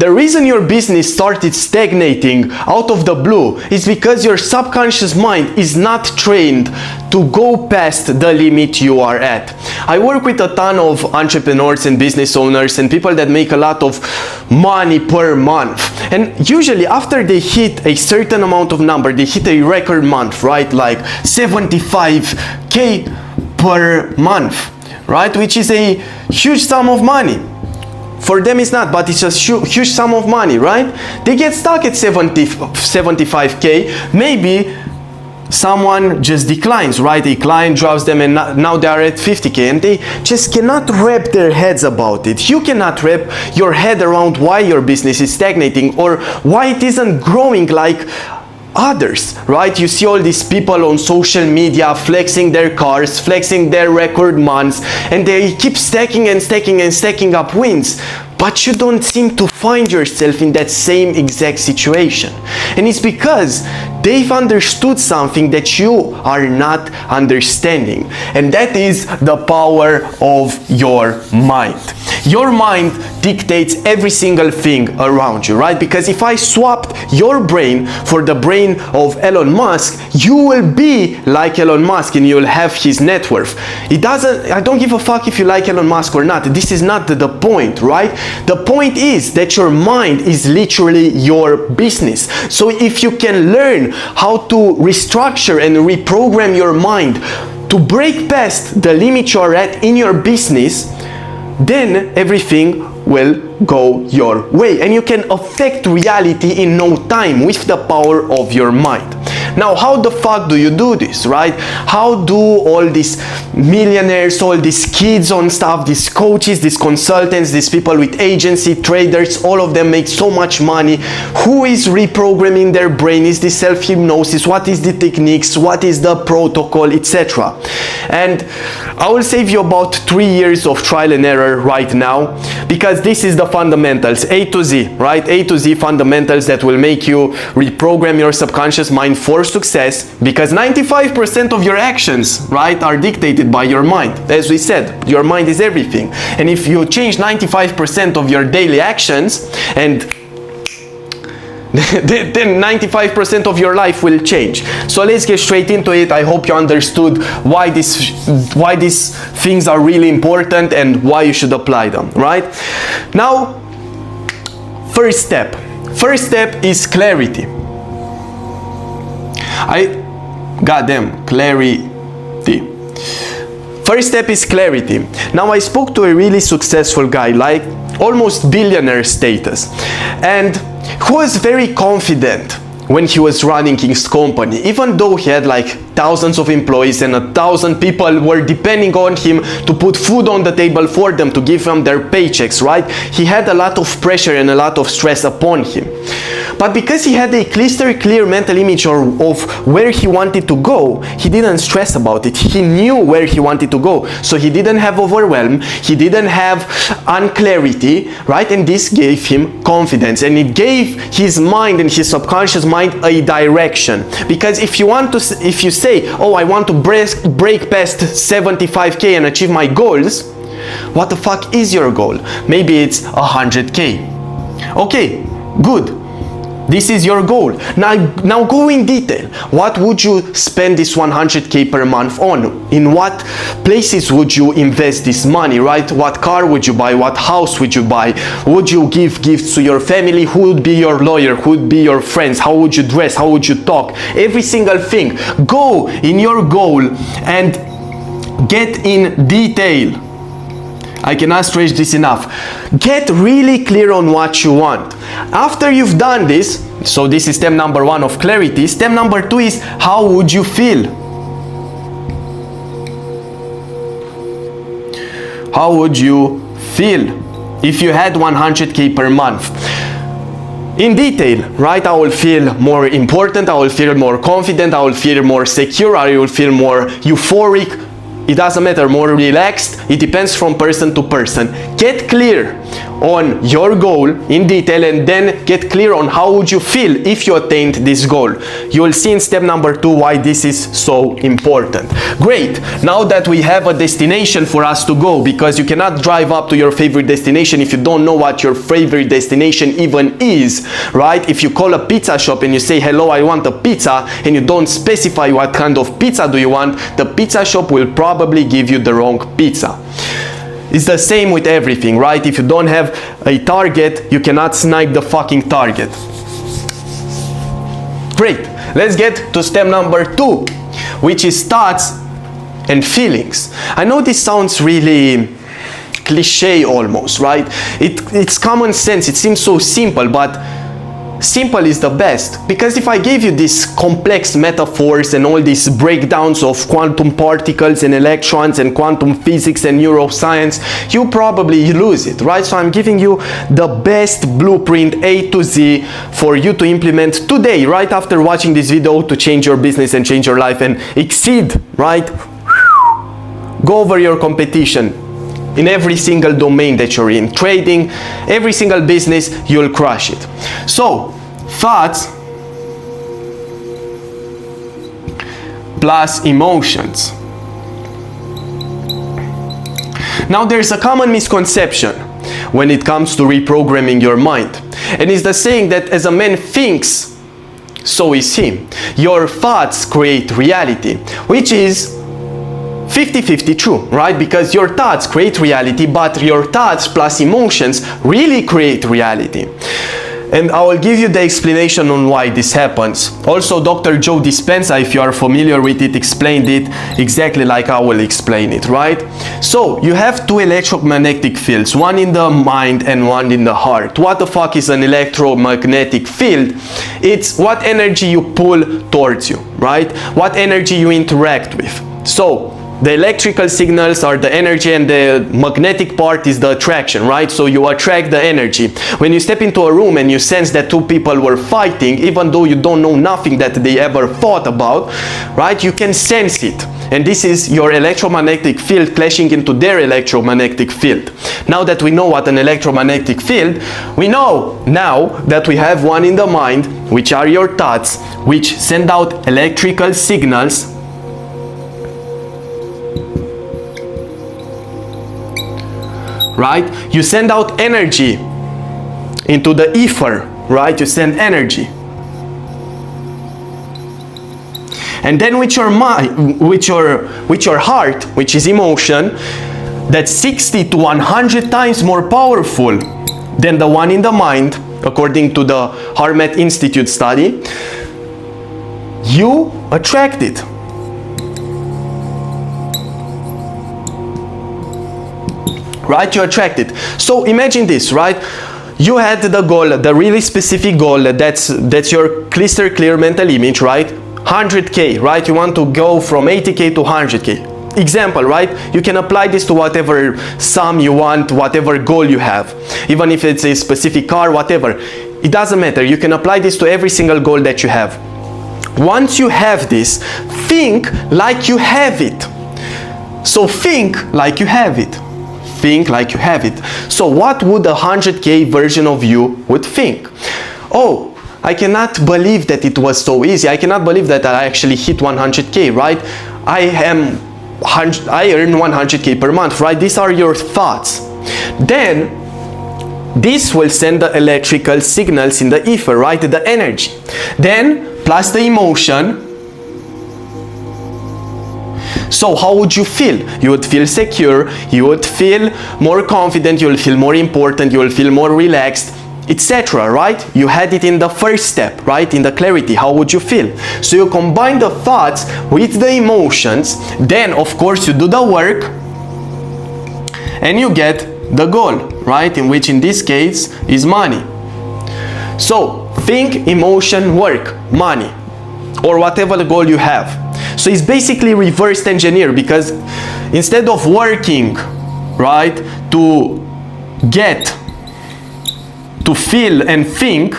The reason your business started stagnating out of the blue is because your subconscious mind is not trained to go past the limit you are at. I work with a ton of entrepreneurs and business owners and people that make a lot of money per month. And usually after they hit a certain amount of number, they hit a record month, right? Like 75K per month, right? Which is a huge sum of money. For them it's not, but it's a huge sum of money, right? They get stuck at 75K. Maybe someone just declines, right? A client drops them and now they are at 50K and they just cannot wrap their heads about it. You cannot wrap your head around why your business is stagnating or why it isn't growing like others, right? You see all these people on social media flexing their cars, flexing their record months, and they keep stacking and stacking and stacking up wins, but you don't seem to find yourself in that same exact situation. And it's because they've understood something that you are not understanding, and that is the power of your mind. Your mind dictates every single thing around you, right? Because if I swapped your brain for the brain of Elon Musk, you will be like Elon Musk and you'll have his net worth. I don't give a fuck if you like Elon Musk or not. This is not the point, right? The point is that your mind is literally your business. So if you can learn how to restructure and reprogram your mind to break past the limit you're at in your business, then everything will go your way and you can affect reality in no time with the power of your mind. Now, how the fuck do you do this, right? How do all these millionaires, all these kids on stuff, these coaches, these consultants, these people with agency, traders, all of them make so much money? Who is reprogramming their brain? Is this self-hypnosis? What is the techniques? What is the protocol, etc.? And I will save you about 3 years of trial and error right now, because this is the fundamentals, A to Z, right? A to Z fundamentals that will make you reprogram your subconscious mind for success, because 95% of your actions, right, are dictated by your mind. As we said, your mind is everything. And if you change 95% of your daily actions, and then 95% of your life will change. So let's get straight into it. I hope you understood why these things are really important and why you should apply them, right? Now, first step is clarity. Clarity. First step is clarity. Now, I spoke to a really successful guy, like almost billionaire status, and who was very confident when he was running his company, even though he had like thousands of employees and 1,000 people were depending on him to put food on the table for them, to give them their paychecks, right? He had a lot of pressure and a lot of stress upon him. But because he had a crystal clear mental image of where he wanted to go, he didn't stress about it. He knew where he wanted to go. So he didn't have overwhelm, he didn't have unclarity, right? And this gave him confidence, and it gave his mind and his subconscious mind a direction. Because if you say, oh, I want to break past 75K and achieve my goals, what the fuck is your goal? Maybe it's 100K. Okay, good. This is your goal. Now go in detail. What would you spend this 100K per month on? In what places would you invest this money, right? What car would you buy? What house would you buy? Would you give gifts to your family? Who would be your lawyer? Who would be your friends? How would you dress? How would you talk? Every single thing. Go in your goal and get in detail. I cannot stress this enough. Get really clear on what you want. After you've done this, so this is step number 1 of clarity. Step number 2 is, how would you feel? How would you feel if you had 100K per month? In detail, right? I will feel more important, I will feel more confident, I will feel more secure, I will feel more euphoric. It doesn't matter, more relaxed. It depends from person to person. Get clear on your goal in detail and then get clear on how would you feel if you attained this goal. You will see in step number 2 why this is so important. Great, now that we have a destination for us to go, because you cannot drive up to your favorite destination if you don't know what your favorite destination even is, right? If you call a pizza shop and you say, hello, I want a pizza, and you don't specify what kind of pizza do you want, the pizza shop will probably give you the wrong pizza. It's the same with everything, right? If you don't have a target, you cannot snipe the fucking target. Great, let's get to step number 2, which is thoughts and feelings. I know this sounds really cliche almost, right? It's common sense, it seems so simple, but simple is the best, because if I gave you these complex metaphors and all these breakdowns of quantum particles and electrons and quantum physics and neuroscience, you probably lose it, right? So I'm giving you the best blueprint A to Z for you to implement today, right after watching this video, to change your business and change your life and exceed, right? Go over your competition in every single domain that you're in. Trading, every single business, you'll crush it. So, thoughts plus emotions. Now there's a common misconception when it comes to reprogramming your mind. And it's the saying that as a man thinks, so is he. Your thoughts create reality, which is 50-50 true, right? Because your thoughts create reality, but your thoughts plus emotions really create reality. And I will give you the explanation on why this happens. Also, Dr. Joe Dispenza, if you are familiar with it, explained it exactly like I will explain it, right? So, you have two electromagnetic fields, one in the mind and one in the heart. What the fuck is an electromagnetic field? It's what energy you pull towards you, right? What energy you interact with. So, the electrical signals are the energy and the magnetic part is the attraction, right? So you attract the energy. When you step into a room and you sense that two people were fighting, even though you don't know nothing that they ever thought about, right? You can sense it. And this is your electromagnetic field clashing into their electromagnetic field. Now that we know what an electromagnetic field, we know now that we have one in the mind, which are your thoughts, which send out electrical signals, right? You send out energy into the ether, right? You send energy. And then with your mind, with your heart, which is emotion, that's 60 to 100 times more powerful than the one in the mind, according to the Harmat Institute study, you attract it. Right? You attract it. So imagine this, right? You had the goal, the really specific goal, that's your crystal clear mental image, right? 100K, right? You want to go from 80K to 100K. Example, right? You can apply this to whatever sum you want, whatever goal you have. Even if it's a specific car, whatever. It doesn't matter. You can apply this to every single goal that you have. Once you have this, think like you have it. So think like you have it. Think like you have it. So what would a 100K version of you would think? Oh, I cannot believe that it was so easy. I cannot believe that I actually hit 100K, right? I earn 100K per month, right? These are your thoughts. Then this will send the electrical signals in the ether, right? The energy. Then plus the emotion. So how would you feel? You would feel secure, you would feel more confident, you will feel more important, you will feel more relaxed, etc., right? You had it in the first step, right? In the clarity, how would you feel? So you combine the thoughts with the emotions, then of course you do the work and you get the goal, right? In which in this case is money. So think, emotion, work, money, or whatever the goal you have. So it's basically reversed engineer, because instead of working, right, to get, to feel and think,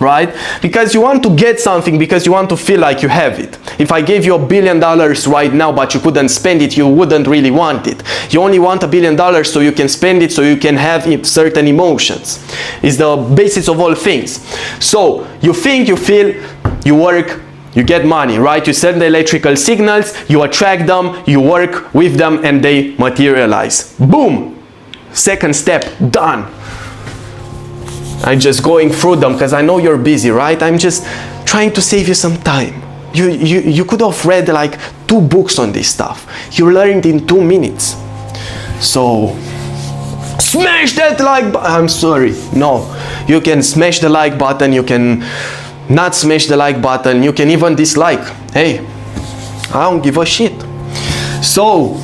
right? Because you want to get something, because you want to feel like you have it. If I gave you $1 billion right now, but you couldn't spend it, you wouldn't really want it. You only want $1 billion so you can spend it, so you can have certain emotions. It's the basis of all things. So you think, you feel, you work, you get money, right? You send the electrical signals, you attract them, you work with them, and they materialize. Boom! Second step, done. I'm just going through them because I know you're busy, right? I'm just trying to save you some time. You could have read like 2 books on this stuff. You learned in 2 minutes. So smash that like button. I'm sorry. No, you can smash the like button. You can not smash the like button. You can even dislike. Hey, I don't give a shit. So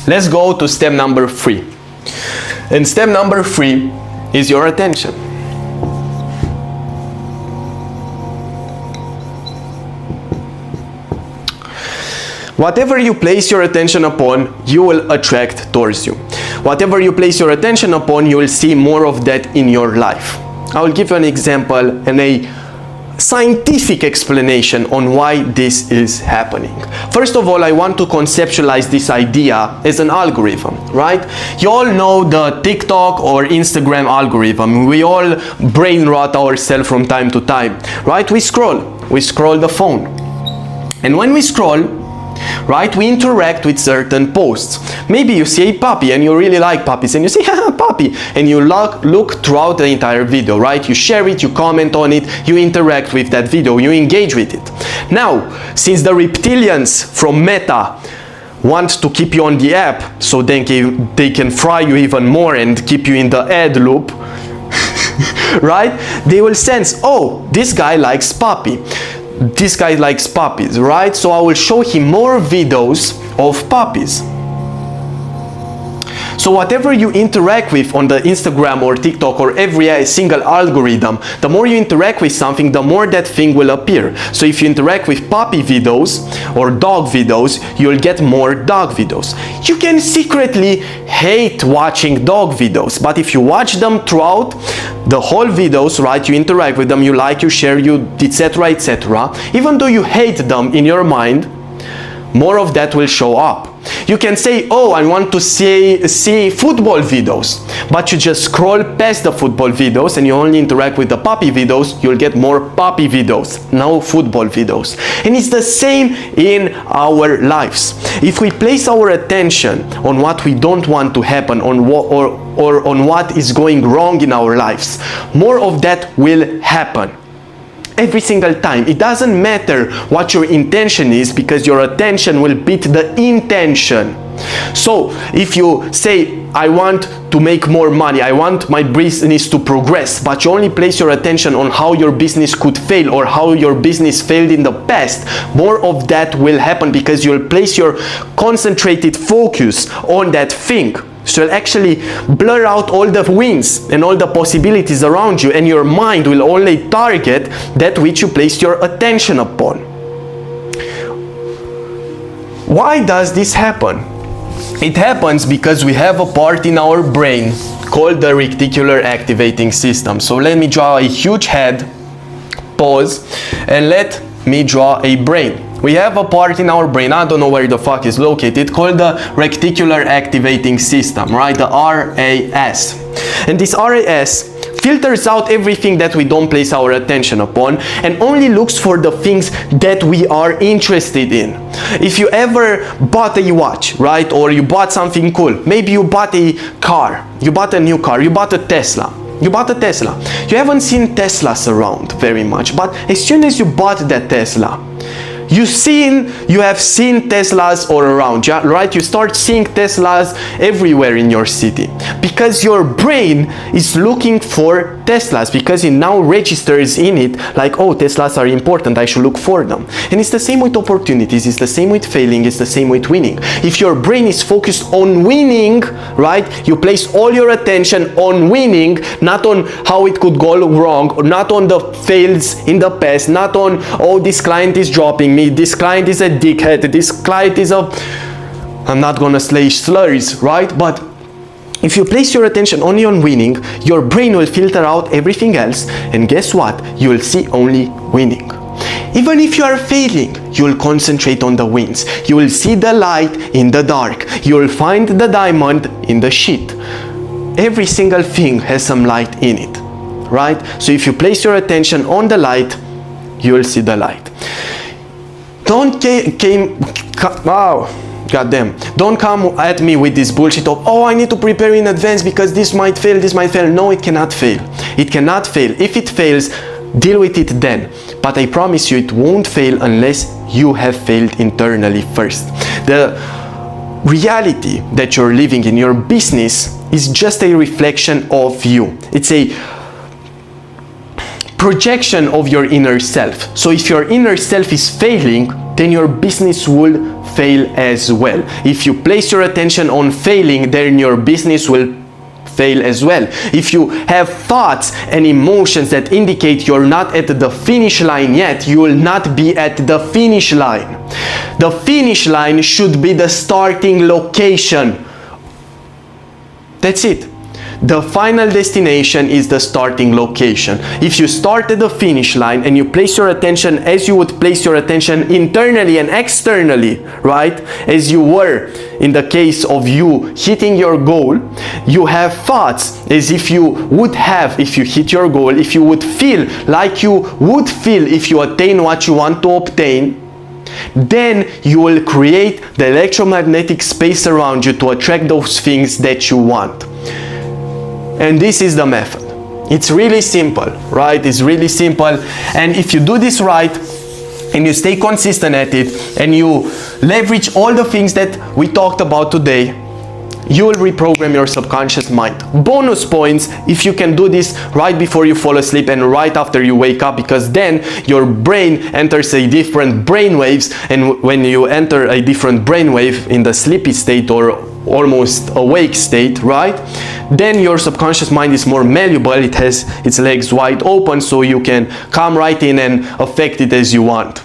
let's go to step number 3. And step number 3 is your attention. Whatever you place your attention upon, you will attract towards you. Whatever you place your attention upon, you will see more of that in your life. I will give you an example and a scientific explanation on why this is happening. First of all, I want to conceptualize this idea as an algorithm, right? You all know the TikTok or Instagram algorithm. We all brain rot ourselves from time to time, right? We scroll the phone. And when we scroll, right, we interact with certain posts. Maybe you see a puppy and you really like puppies and you say, haha, puppy, and you look throughout the entire video, right? You share it, you comment on it, you interact with that video, you engage with it. Now, since the reptilians from Meta want to keep you on the app so they can fry you even more and keep you in the ad loop, right? They will sense, oh, this guy likes puppy. This guy likes puppies, right? So I will show him more videos of puppies. So whatever you interact with on the Instagram or TikTok or every single algorithm, the more you interact with something, the more that thing will appear. So if you interact with puppy videos or dog videos, you'll get more dog videos. You can secretly hate watching dog videos, but if you watch them throughout the whole videos, right, you interact with them, you like, you share, you etc, etc, even though you hate them in your mind, more of that will show up. You can say, oh, I want to see football videos, but you just scroll past the football videos and you only interact with the puppy videos, you'll get more puppy videos, no football videos. And it's the same in our lives. If we place our attention on what we don't want to happen, or on what is going wrong in our lives, more of that will happen. Every single time. It doesn't matter what your intention is, because your attention will beat the intention. So if you say, I want to make more money, I want my business to progress, but you only place your attention on how your business could fail or how your business failed in the past, more of that will happen, because you'll place your concentrated focus on that thing. So you'll actually blur out all the wins and all the possibilities around you, and your mind will only target that which you place your attention upon. Why does this happen? It happens because we have a part in our brain called the reticular activating system. So let me draw a huge head, pause, and let me draw a brain. We have a part in our brain, I don't know where the fuck is located, called the reticular activating system, right? The RAS. And this RAS filters out everything that we don't place our attention upon and only looks for the things that we are interested in. If you ever bought a watch, right? Or you bought something cool. Maybe you bought a car. You bought a new car. You bought a Tesla. You bought a Tesla. You haven't seen Teslas around very much, but as soon as you bought that Tesla, you have seen Teslas all around, right? You start seeing Teslas everywhere in your city, because your brain is looking for Teslas, because it now registers in it like, oh, Teslas are important, I should look for them. And it's the same with opportunities, it's the same with failing, it's the same with winning. If your brain is focused on winning, right, you place all your attention on winning, not on how it could go wrong, or not on the fails in the past, not on, oh, this client is dropping me, this client is a dickhead, this client is a, I'm not gonna say slurs, right? But If you place your attention only on winning, your brain will filter out everything else, and guess what? You will see only winning. Even if you are failing, you will concentrate on the wins. You will see the light in the dark. You will find the diamond in the shit. Every single thing has some light in it, right? So if you place your attention on the light, you will see the light. Don't Don't come at me with this bullshit of, oh, I need to prepare in advance because this might fail, this might fail. No, it cannot fail. It cannot fail. If it fails, deal with it then. But I promise you, it won't fail unless you have failed internally first. The reality that you're living in your business is just a reflection of you. It's a projection of your inner self. So if your inner self is failing, then your business will fail as well. If you place your attention on failing, then your business will fail as well. If you have thoughts and emotions that indicate you're not at the finish line yet, you will not be at the finish line. The finish line should be the starting location. That's it. The final destination is the starting location. If you start at the finish line and you place your attention as you would place your attention internally and externally, right? As you were in the case of you hitting your goal, you have thoughts as if you would have if you hit your goal, if you would feel like you would feel if you attain what you want to obtain. Then you will create the electromagnetic space around you to attract those things that you want. And this is the method. It's really simple, right? It's really simple. And if you do this right and you stay consistent at it and you leverage all the things that we talked about today, you will reprogram your subconscious mind. Bonus points if you can do this right before you fall asleep and right after you wake up, because then your brain enters a different brain waves, and when you enter a different brain wave in the sleepy state or almost awake state, right, then your subconscious mind is more malleable. It has its legs wide open, so you can come right in and affect it as you want.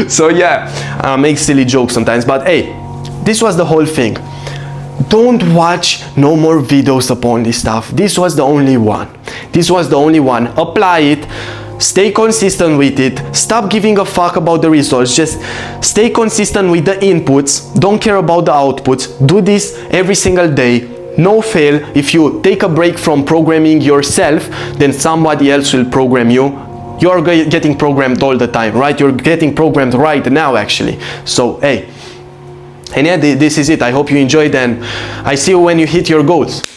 so yeah, I make silly jokes sometimes, but hey, this was the whole thing. Don't watch no more videos upon this stuff. This was the only one. This was the only one. Apply it. Stay consistent with it. Stop giving a fuck about the results. Just stay consistent with the inputs. Don't care about the outputs. Do this every single day. No fail. If you take a break from programming yourself, then somebody else will program you. You're getting programmed all the time, right? You're getting programmed right now, actually. So, hey. And yeah, this is it. I hope you enjoyed, and I see you when you hit your goals.